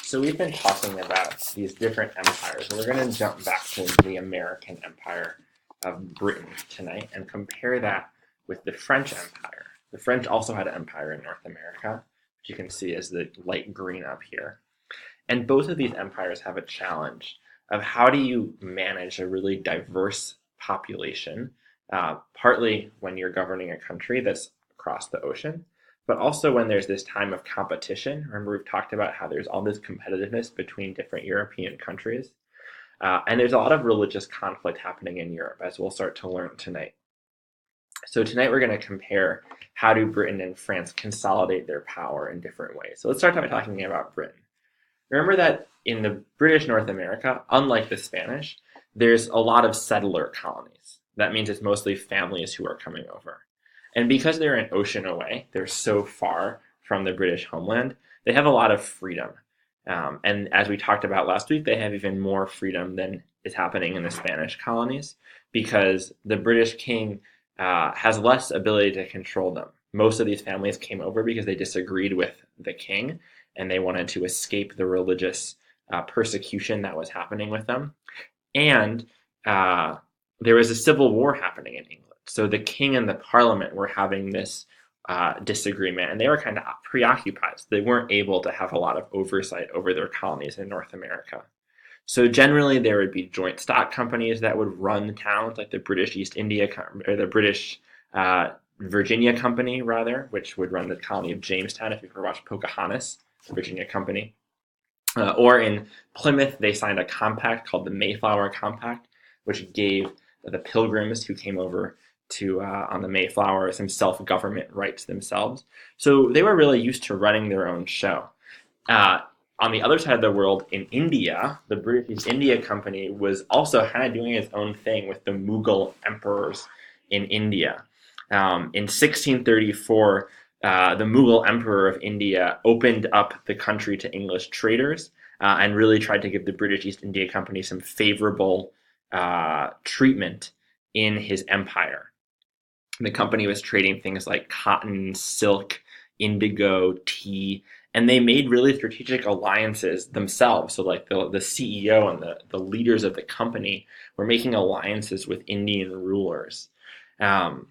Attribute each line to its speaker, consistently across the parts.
Speaker 1: So we've been talking about these different empires, and we're going to jump back to the American Empire of Britain tonight and compare that with the French Empire. The French also had an empire in North America, which you can see as the light green up here. And both of these empires have a challenge of how do you manage a really diverse population, partly when you're governing a country that's across the ocean, but also when there's this time of competition. Remember, we've talked about how there's all this competitiveness between different European countries. And there's a lot of religious conflict happening in Europe, as we'll start to learn tonight. So tonight we're going to compare how do Britain and France consolidate their power in different ways. So let's start by talking about Britain. Remember that in the British North America, unlike the Spanish, there's a lot of settler colonies. That means it's mostly families who are coming over. And because they're an ocean away, they're so far from the British homeland, they have a lot of freedom. And as we talked about last week, they have even more freedom than is happening in the Spanish colonies because the British king has less ability to control them. Most of these families came over because they disagreed with the king and they wanted to escape the religious persecution that was happening with them. And there was a civil war happening in England. So the king and the parliament were having this disagreement, and they were kind of preoccupied. They weren't able to have a lot of oversight over their colonies in North America. So generally, there would be joint stock companies that would run towns, like the British East India or the British Virginia Company, rather, which would run the colony of Jamestown. If you've ever watched Pocahontas, the Virginia Company. Or in Plymouth, they signed a compact called the Mayflower Compact, which gave the Pilgrims who came over to on the Mayflower some self-government rights themselves. So they were really used to running their own show. On the other side of the world, in India, the British East India Company was also kind of doing its own thing with the Mughal emperors in India. In 1634, the Mughal emperor of India opened up the country to English traders and really tried to give the British East India Company some favorable treatment in his empire. The company was trading things like cotton, silk, indigo, tea, and they made really strategic alliances themselves. So like the CEO and the leaders of the company were making alliances with Indian rulers. The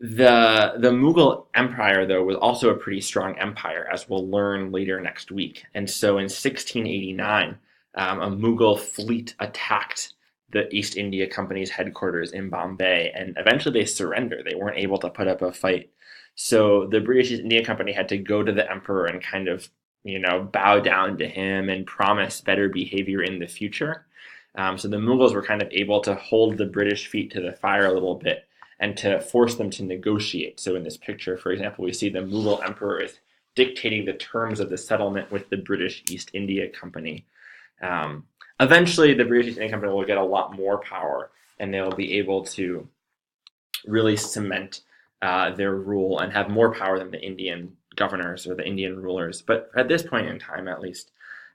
Speaker 1: Mughal Empire, though, was also a pretty strong empire, as we'll learn later next week. And so in 1689, a Mughal fleet attacked the East India Company's headquarters in Bombay, and eventually they surrendered. They weren't able to put up a fight. So the British East India Company had to go to the emperor and kind of, bow down to him and promise better behavior in the future. So the Mughals were kind of able to hold the British feet to the fire a little bit and to force them to negotiate. So in this picture, for example, we see the Mughal emperor is dictating the terms of the settlement with the British East India Company. Eventually, the British East India Company will get a lot more power, and they'll be able to really cement their rule and have more power than the Indian governors or the Indian rulers. But at this point in time, at least,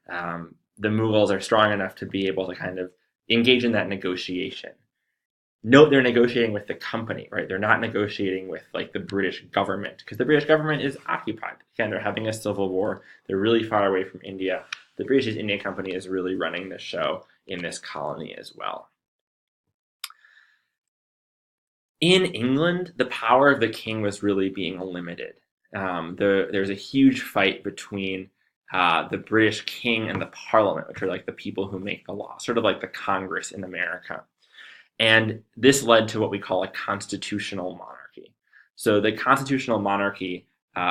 Speaker 1: the Mughals are strong enough to be able to kind of engage in that negotiation. Note they're negotiating with the company, right? They're not negotiating with like the British government because the British government is occupied. Again, they're having a civil war. They're really far away from India. The British East India Company is really running the show in this colony as well. In England, the power of the king was really being limited. There's a huge fight between the British king and the parliament, which are like the people who make the law, sort of like the Congress in America. And this led to what we call a constitutional monarchy. So the constitutional monarchy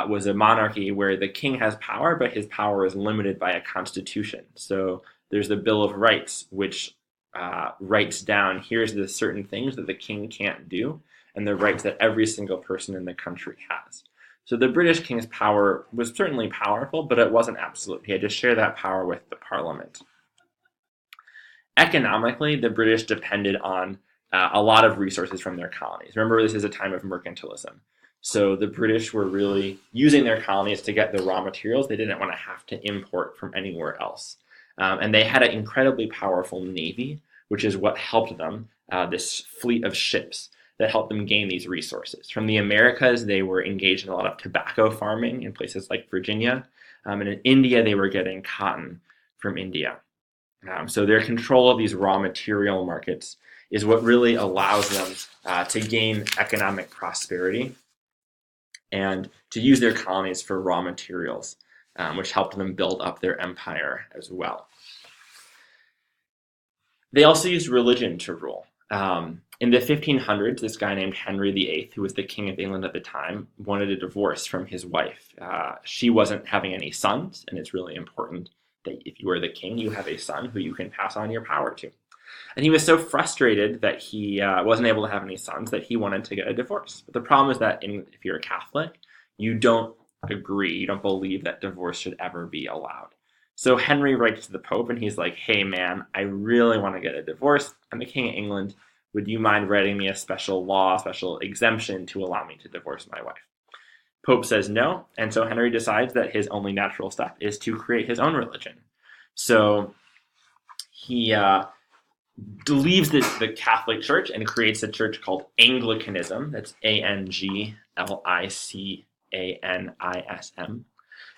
Speaker 1: was a monarchy where the king has power, but his power is limited by a constitution. So there's the Bill of Rights, which writes down, here's the certain things that the king can't do, and the rights that every single person in the country has. So the British king's power was certainly powerful, but it wasn't absolute. He had to share that power with the parliament. Economically, the British depended on a lot of resources from their colonies. Remember, this is a time of mercantilism. So the British were really using their colonies to get the raw materials. They didn't want to have to import from anywhere else. And they had an incredibly powerful navy, which is what helped them, this fleet of ships that helped them gain these resources. From the Americas, they were engaged in a lot of tobacco farming in places like Virginia. And in India, they were getting cotton from India. So their control of these raw material markets is what really allows them to gain economic prosperity and to use their colonies for raw materials, which helped them build up their empire as well. They also used religion to rule. In the 1500s, this guy named Henry VIII, who was the king of England at the time, wanted a divorce from his wife. She wasn't having any sons, and it's really important that if you are the king, you have a son who you can pass on your power to. And he was so frustrated that he wasn't able to have any sons that he wanted to get a divorce. But the problem is that if you're a Catholic, you don't agree, you don't believe that divorce should ever be allowed. So Henry writes to the Pope and he's like, hey man, I really want to get a divorce. I'm the king of England. Would you mind writing me a special law, special exemption to allow me to divorce my wife? Pope says no, and so Henry decides that his only natural step is to create his own religion. So he leaves the Catholic Church and creates a church called Anglicanism. That's Anglicanism.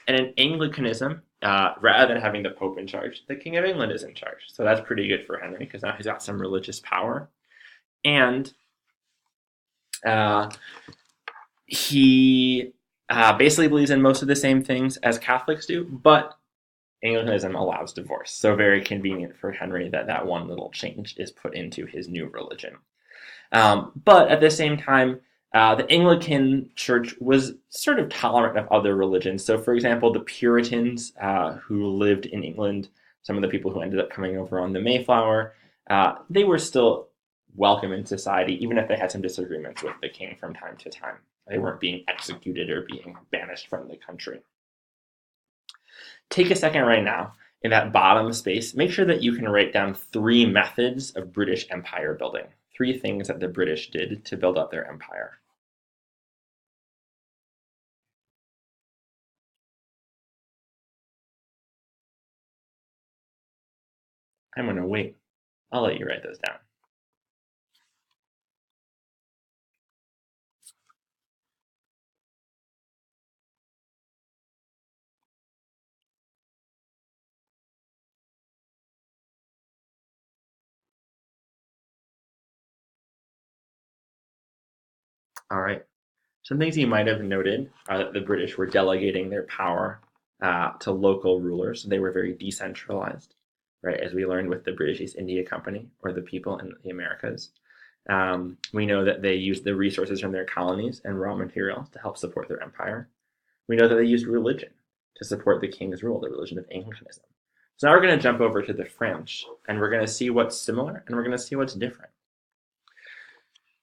Speaker 1: And in Anglicanism, rather than having the Pope in charge, the King of England is in charge. So that's pretty good for Henry because now he's got some religious power. And he basically believes in most of the same things as Catholics do, but Anglicanism allows divorce. So very convenient for Henry that one little change is put into his new religion. But at the same time, the Anglican Church was sort of tolerant of other religions. So, for example, the Puritans who lived in England, some of the people who ended up coming over on the Mayflower, they were still welcome in society, even if they had some disagreements with the king from time to time. They weren't being executed or being banished from the country. Take a second right now in that bottom space, make sure that you can write down 3 methods of British empire building. 3 things that the British did to build up their empire. I'm going to wait. I'll let you write those down. All right. Some things you might have noted are that the British were delegating their power to local rulers. They were very decentralized, right? As we learned with the British East India Company or the people in the Americas. We know that they used the resources from their colonies and raw materials to help support their empire. We know that they used religion to support the king's rule, the religion of Anglicanism. So now we're going to jump over to the French, and we're going to see what's similar, and we're going to see what's different.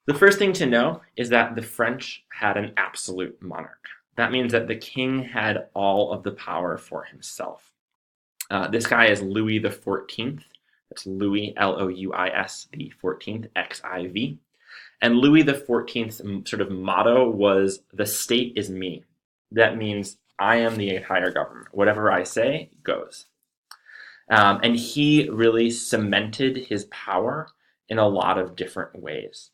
Speaker 1: The first thing to know is that the French had an absolute monarch. That means that the king had all of the power for himself. This guy is Louis the 14th. That's Louis, Louis, the 14th, XIV. And Louis the 14th's sort of motto was, the state is me. That means I am the entire government. Whatever I say goes. And he really cemented his power in a lot of different ways.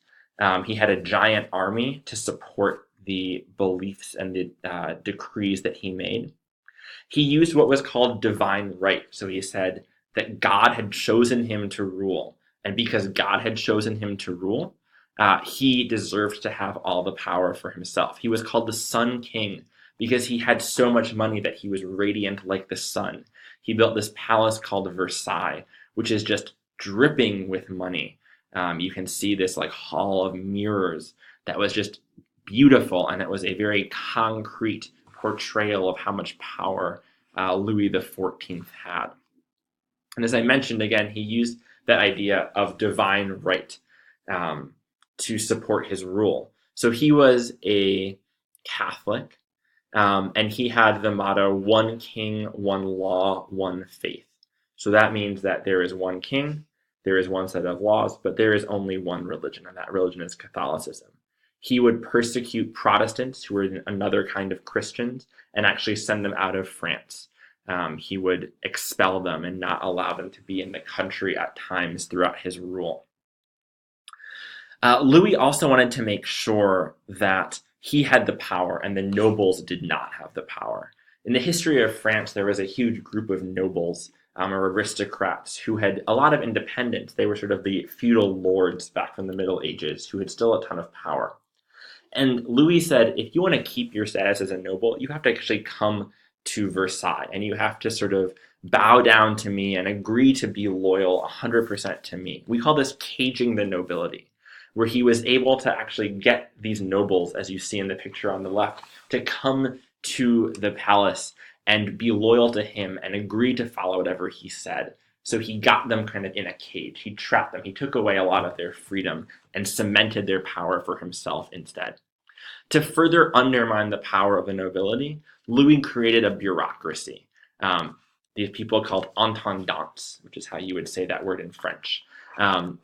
Speaker 1: He had a giant army to support the beliefs and the decrees that he made. He used what was called divine right. So he said that God had chosen him to rule. And because God had chosen him to rule, he deserved to have all the power for himself. He was called the Sun King because he had so much money that he was radiant like the sun. He built this palace called Versailles, which is just dripping with money. You can see this like hall of mirrors that was just beautiful, and it was a very concrete portrayal of how much power Louis the 14th had. And as I mentioned again, he used that idea of divine right to support his rule. So he was a Catholic, and he had the motto, one king, one law, one faith. So that means that there is one king, there is one set of laws, but there is only one religion, and that religion is Catholicism. He would persecute Protestants who were another kind of Christians and actually send them out of France. He would expel them and not allow them to be in the country at times throughout his rule. Louis also wanted to make sure that he had the power and the nobles did not have the power. In the history of France, there was a huge group of nobles or aristocrats who had a lot of independence. They were sort of the feudal lords back from the Middle Ages who had still a ton of power. And Louis said, if you want to keep your status as a noble, you have to actually come to Versailles and you have to sort of bow down to me and agree to be loyal 100% to me. We call this caging the nobility, where he was able to actually get these nobles, as you see in the picture on the left, to come to the palace and be loyal to him and agree to follow whatever he said. So he got them kind of in a cage. He trapped them. He took away a lot of their freedom and cemented their power for himself instead. To further undermine the power of the nobility, Louis created a bureaucracy. These people called intendants, which is how you would say that word in French,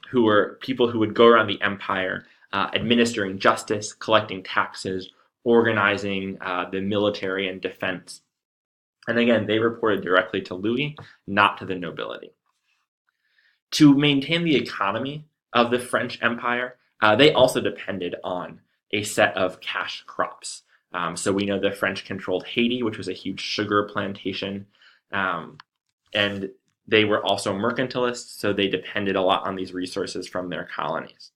Speaker 1: who were people who would go around the empire administering justice, collecting taxes, organizing the military and defense. And again, they reported directly to Louis, not to the nobility. To maintain the economy of the French Empire, they also depended on a set of cash crops. So we know the French controlled Haiti, which was a huge sugar plantation. And they were also mercantilists, so they depended a lot on these resources from their colonies.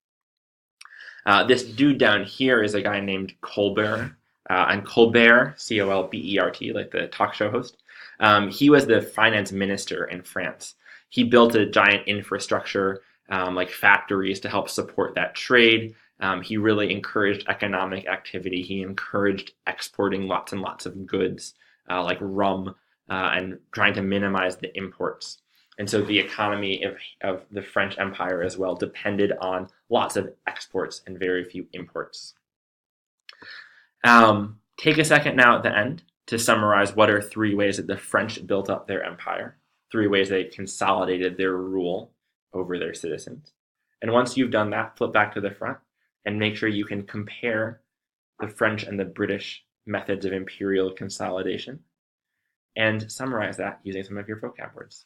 Speaker 1: This dude down here is a guy named Colbert. And Colbert, Colbert, like the talk show host, he was the finance minister in France. He built a giant infrastructure like factories to help support that trade. He really encouraged economic activity. He encouraged exporting lots and lots of goods like rum and trying to minimize the imports. And so the economy of the French Empire as well depended on lots of exports and very few imports. Take a second now at the end to summarize what are 3 ways that the French built up their empire, 3 ways they consolidated their rule over their citizens. And once you've done that, flip back to the front and make sure you can compare the French and the British methods of imperial consolidation and summarize that using some of your vocab words.